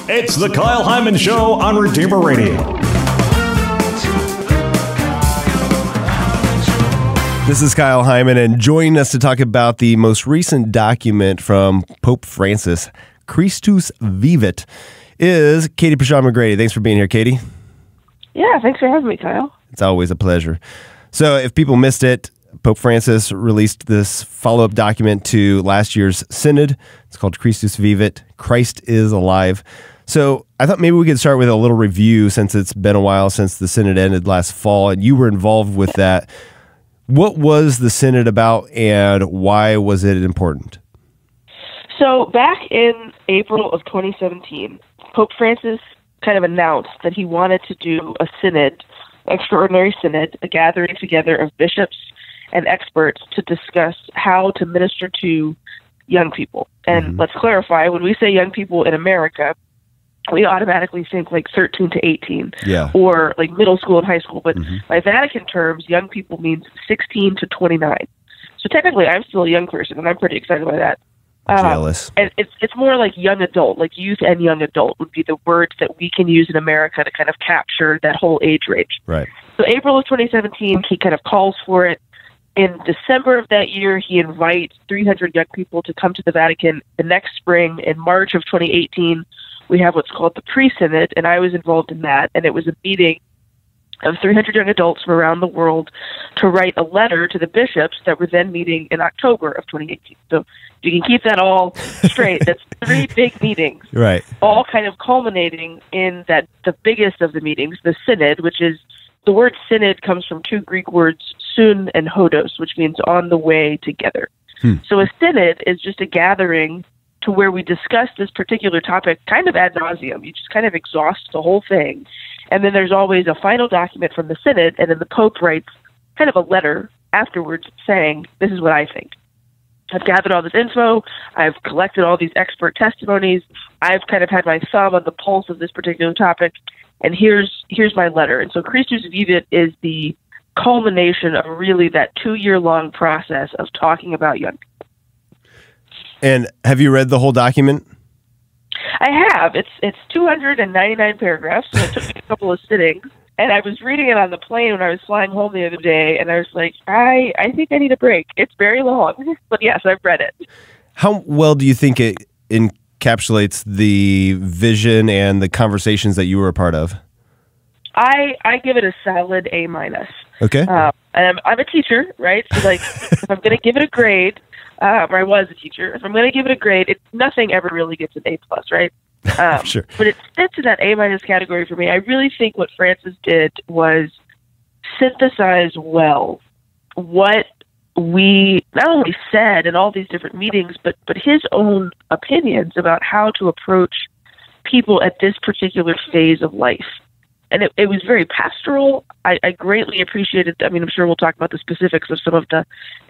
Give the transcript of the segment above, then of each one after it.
It's the Kyle Hyman Show on Redeemer Radio. This is Kyle Hyman, and joining us to talk about the most recent document from Pope Francis, Christus Vivit, is Katie Prejean McGrady. Thanks for being here, Katie. Yeah, thanks for having me, Kyle. It's always a pleasure. So if people missed it, Pope Francis released this follow-up document to last year's synod. It's called Christus Vivit, Christ is Alive. So I thought maybe we could start with a little review since it's been a while since the synod ended last fall, and you were involved with that. What was the synod about, and why was it important? So back in April of 2017, Pope Francis kind of announced that he wanted to do a synod, extraordinary synod, a gathering together of bishops and experts to discuss how to minister to young people. And let's clarify, when we say young people in America, we automatically think like 13 to 18 or like middle school and high school. But by Vatican terms, young people means 16 to 29. So technically, I'm still a young person, and I'm pretty excited by that. Jealous. And it's more like young adult, like youth and young adult would be the words that we can use in America to kind of capture that whole age range. Right. So April of 2017, he kind of calls for it. In December of that year, he invites 300 young people to come to the Vatican. The next spring, in March of 2018, we have what's called the pre-synod, and I was involved in that. And it was a meeting of 300 young adults from around the world to write a letter to the bishops that were then meeting in October of 2018. So you can keep that all straight. That's 3 big meetings, right? All kind of culminating in that the biggest of the meetings, the synod, which is the word synod comes from 2 Greek words, sun and hodos, which means on the way together. So a synod is just a gathering to where we discuss this particular topic kind of ad nauseum. You just kind of exhaust the whole thing. And then there's always a final document from the synod, and then the Pope writes kind of a letter afterwards saying, this is what I think. I've gathered all this info. I've collected all these expert testimonies. I've kind of had my thumb on the pulse of this particular topic, and here's my letter. And so Christus Vivit is the culmination of really that 2-year-long process of talking about young people. And have you read the whole document? I have. It's 299 paragraphs, and it took me a couple of sittings. And I was reading it on the plane when I was flying home the other day, and I was like, I think I need a break. It's very long, but yes, I've read it. How well do you think it encapsulates the vision and the conversations that you were a part of? I give it a solid A-. Okay. And I'm a teacher, right? So like, if I'm going to give it a grade, or I was a teacher, if I'm going to give it a grade, nothing ever really gets an A+, right? Sure. But it fits in that A- category for me. I really think what Francis did was synthesize well what we not only said in all these different meetings, but his own opinions about how to approach people at this particular phase of life. And it was very pastoral. I greatly appreciated. I mean, I'm sure we'll talk about the specifics of some of the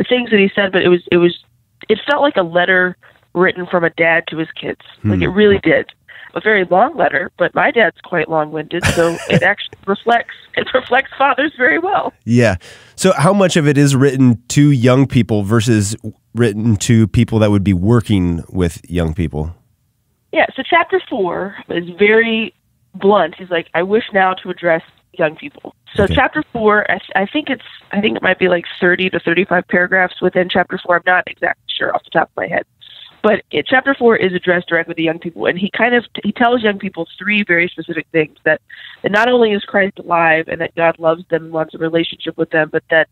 things that he said, but it felt like a letter written from a dad to his kids. Like it really did. A very long letter, but my dad's quite long-winded, so it actually reflects fathers very well. Yeah. So how much of it is written to young people versus written to people that would be working with young people? Yeah. So chapter 4 is very blunt. He's like, I wish now to address young people. So chapter 4, I think it might be like 30 to 35 paragraphs within chapter 4. I'm not exactly sure off the top of my head. But chapter 4 is addressed directly to young people, and he tells young people 3 very specific things, that not only is Christ alive and that God loves them and wants a relationship with them, but that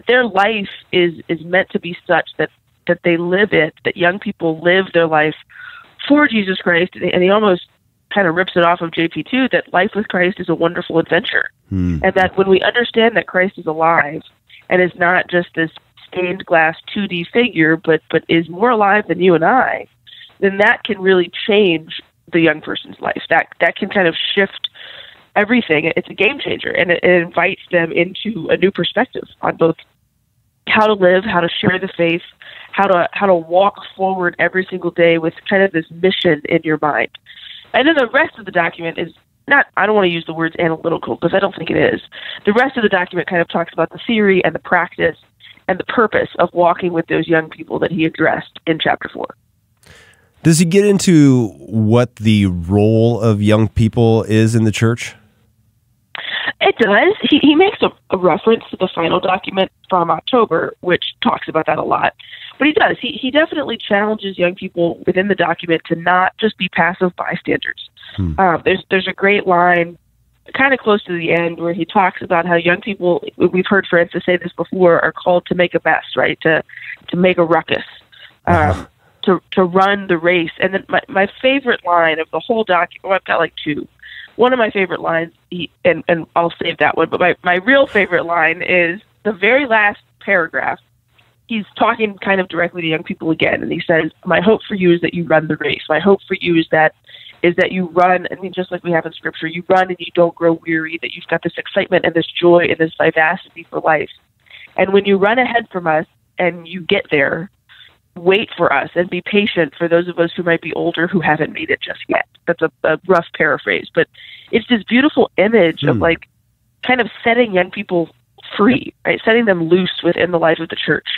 their life is meant to be such that they live it, that young people live their life for Jesus Christ. And he almost kind of rips it off of JP2, that life with Christ is a wonderful adventure. And that when we understand that Christ is alive and is not just this stained glass 2D figure, but is more alive than you and I, then that can really change the young person's life. That can kind of shift everything. It's a game changer, and it invites them into a new perspective on both how to live, how to share the faith, how to walk forward every single day with kind of this mission in your mind. And then the rest of the document is not, I don't want to use the words analytical because I don't think it is. The rest of the document kind of talks about the theory and the practice and the purpose of walking with those young people that he addressed in chapter 4. Does he get into what the role of young people is in the church? It does. He makes a reference to the final document from October, which talks about that a lot. But he does. He definitely challenges young people within the document to not just be passive bystanders. There's a great line kind of close to the end where he talks about how young people, we've heard Francis say this before, are called to make a mess, right? To make a ruckus, to run the race. And then my favorite line of the whole document, well, I've got like two. One of my favorite lines, and I'll save that one, but my real favorite line is the very last paragraph. He's talking kind of directly to young people again, and he says, "My hope for you is that you run the race. My hope for you is that you run, I mean, just like we have in Scripture, you run and you don't grow weary, that you've got this excitement and this joy and this vivacity for life. And when you run ahead from us and you get there, wait for us and be patient for those of us who might be older who haven't made it just yet." That's a rough paraphrase, but it's this beautiful image of like kind of setting young people free, right? Setting them loose within the life of the church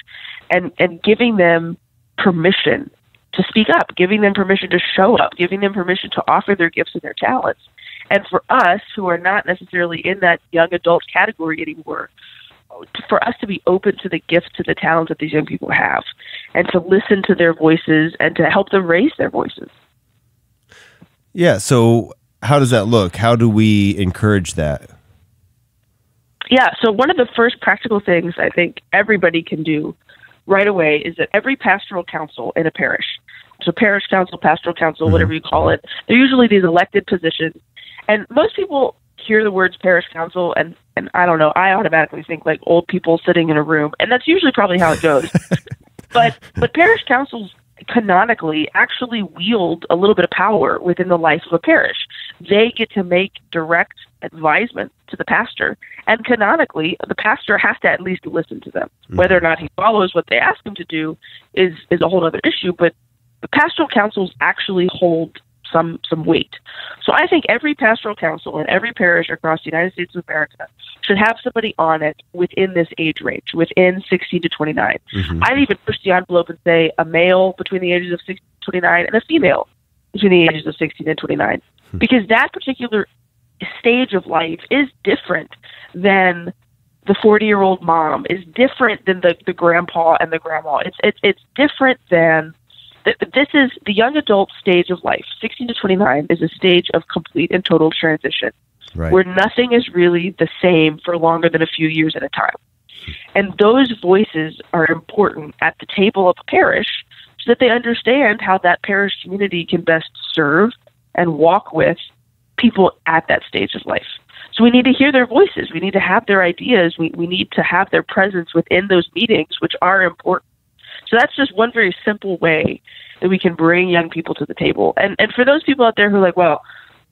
and giving them permission to speak up, giving them permission to show up, giving them permission to offer their gifts and their talents. And for us who are not necessarily in that young adult category anymore, for us to be open to the gifts, to the talents that these young people have, and to listen to their voices and to help them raise their voices. Yeah, so how does that look? How do we encourage that? Yeah, so one of the first practical things I think everybody can do right away is that every pastoral council in a parish, so parish council, pastoral council, whatever you call it, they're usually these elected positions. And most people hear the words parish council, and I don't know, I automatically think like old people sitting in a room, and that's usually probably how it goes. But parish councils canonically actually wield a little bit of power within the life of a parish. They get to make direct advisement to the pastor, and canonically, the pastor has to at least listen to them. Whether or not he follows what they ask him to do is a whole other issue, but the pastoral councils actually hold some weight. So I think every pastoral council in every parish across the United States of America should have somebody on it within this age range, within 16 to 29. I'd even push the envelope and say a male between the ages of 16 to 29 and a female between the ages of 16 and 29. Because that particular stage of life is different than the 40-year-old mom, is different than the grandpa and the grandma. It's different than this is the young adult stage of life. 16 to 29 is a stage of complete and total transition, where nothing is really the same for longer than a few years at a time. And those voices are important at the table of a parish so that they understand how that parish community can best serve and walk with people at that stage of life. So we need to hear their voices. We need to have their ideas. We need to have their presence within those meetings, which are important. So that's just one very simple way that we can bring young people to the table. And for those people out there who are like, well,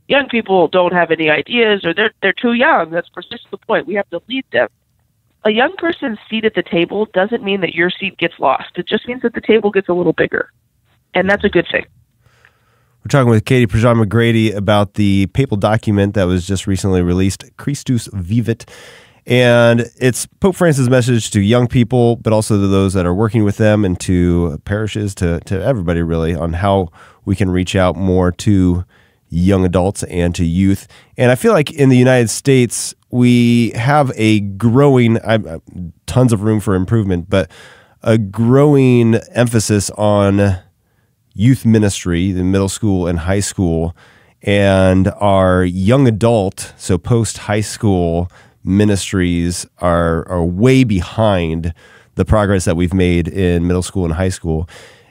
young people don't have any ideas or they're too young, that's precisely the point. We have to lead them. A young person's seat at the table doesn't mean that your seat gets lost. It just means that the table gets a little bigger. And that's a good thing. We're talking with Katie Prejean McGrady about the papal document that was just recently released, Christus Vivit. And it's Pope Francis' message to young people, but also to those that are working with them and to parishes, to everybody really, on how we can reach out more to young adults and to youth. And I feel like in the United States, we have a growing, tons of room for improvement, but a growing emphasis on youth ministry, the middle school and high school, and our young adult, so post-high school ministries are way behind the progress that we've made in middle school and high school.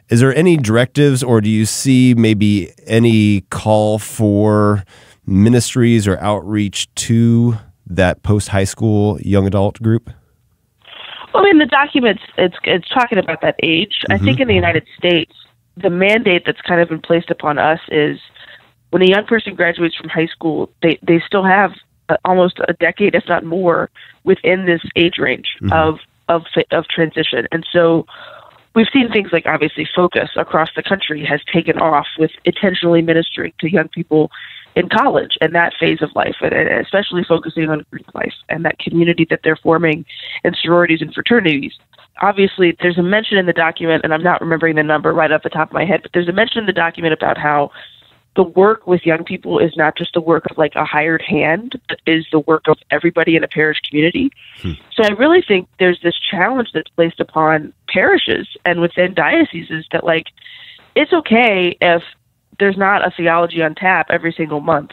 Is there any directives, or do you see maybe any call for ministries or outreach to that post-high school young adult group? Well, in the documents, it's talking about that age. I think in the United States, the mandate that's kind of been placed upon us is when a young person graduates from high school, they still have almost a decade, if not more, within this age range of transition. And so we've seen things like, obviously, Focus across the country has taken off with intentionally ministering to young people in college and that phase of life, and especially focusing on Greek life and that community that they're forming in sororities and fraternities. obviously there's a mention in the document, and I'm not remembering the number right off the top of my head, but there's a mention in the document about how the work with young people is not just the work of like a hired hand, but is the work of everybody in a parish community. So I really think there's this challenge that's placed upon parishes and within dioceses that like, it's okay if there's not a theology on tap every single month,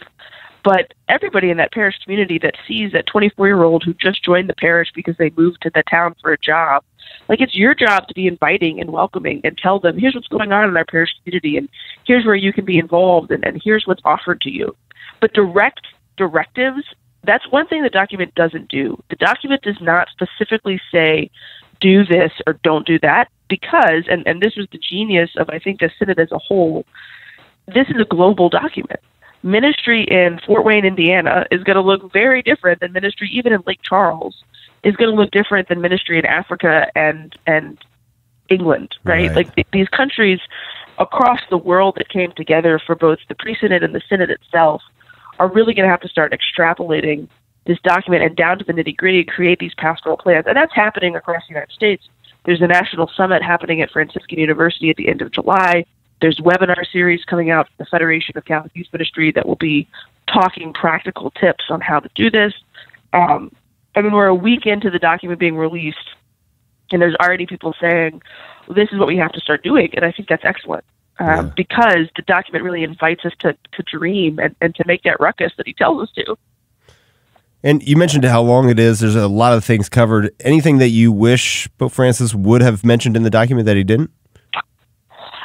but everybody in that parish community that sees that 24-year-old who just joined the parish because they moved to the town for a job, like it's your job to be inviting and welcoming and tell them, here's what's going on in our parish community and here's where you can be involved and here's what's offered to you. But direct directives, that's one thing the document doesn't do. The document does not specifically say, do this or don't do that, because, and this was the genius of, I think, the Synod as a whole, this is a global document. Ministry in Fort Wayne, Indiana is going to look very different than ministry even in Lake Charles, is going to look different than ministry in Africa and England, right? Like these countries across the world that came together for both the pre-synod and the synod itself are really going to have to start extrapolating this document and down to the nitty-gritty create these pastoral plans. And that's happening across the United States. There's a national summit happening at Franciscan University at the end of July. There's a webinar series coming out from the Federation of Catholic Youth Ministry that will be talking practical tips on how to do this. I mean, we're a week into the document being released, and there's already people saying, well, this is what we have to start doing. And I think that's excellent because the document really invites us to dream and to make that ruckus that he tells us to. And you mentioned how long it is. There's a lot of things covered. Anything that you wish Pope Francis would have mentioned in the document that he didn't?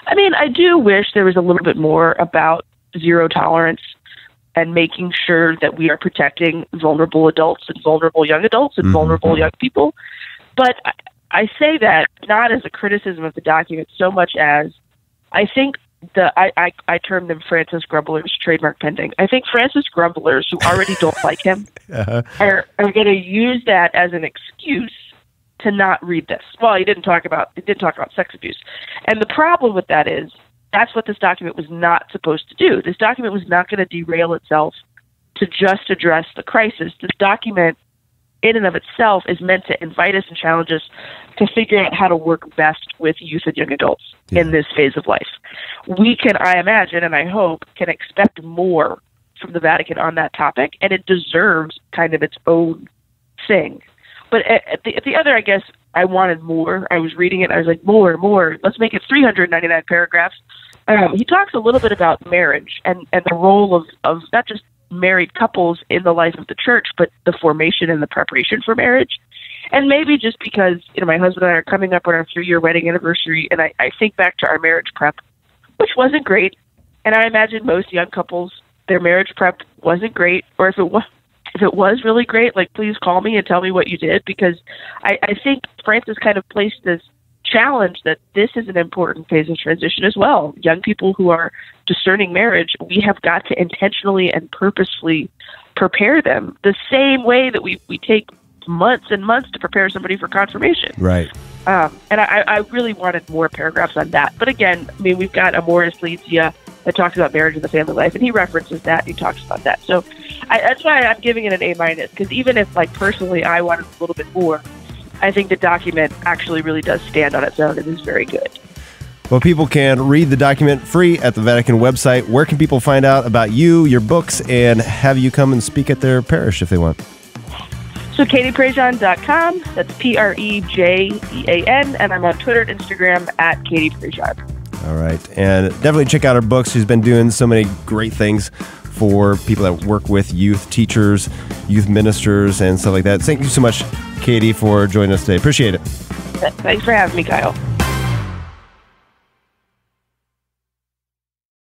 I mean, I do wish there was a little bit more about zero tolerance and making sure that we are protecting vulnerable adults and vulnerable young adults and vulnerable young people. But I say that not as a criticism of the document so much as I think I term them Francis grumblers, trademark pending. I think Francis grumblers who already don't like him are going to use that as an excuse to not read this. Well, he didn't talk about sex abuse. And the problem with that is that's what this document was not supposed to do. This document was not going to derail itself to just address the crisis. This document in and of itself is meant to invite us and challenge us to figure out how to work best with youth and young adults in this phase of life. We can, I imagine, and I hope, can expect more from the Vatican on that topic, and it deserves kind of its own thing. But at the other, I guess, I wanted more. I was reading it, and I was like, more. Let's make it 399 paragraphs. He talks a little bit about marriage and the role of not just married couples in the life of the church, but the formation and the preparation for marriage. And maybe just because, my husband and I are coming up on our 3-year wedding anniversary, and I think back to our marriage prep, which wasn't great. And I imagine most young couples, their marriage prep wasn't great, or if it was really great, like, please call me and tell me what you did, because I think Francis kind of placed this challenge that this is an important phase of transition as well. Young people who are discerning marriage, we have got to intentionally and purposefully prepare them the same way that we take months and months to prepare somebody for confirmation. Right. And I really wanted more paragraphs on that. But again, I mean, we've got Amoris Laetitia that talks about marriage and the family life, and he references that, he talks about that. So that's why I'm giving it an A-, because even if, like, personally I wanted a little bit more, I think the document actually really does stand on its own and is very good. Well, people can read the document free at the Vatican website. Where can people find out about you, your books, and have you come and speak at their parish if they want? So KatiePrejean.com, that's Prejean, and I'm on Twitter and Instagram at Katie Prejean. All right, and definitely check out her books. She's been doing so many great things for people that work with youth teachers, youth ministers, and stuff like that. Thank you so much, Katie, for joining us today. Appreciate it. Thanks for having me, Kyle.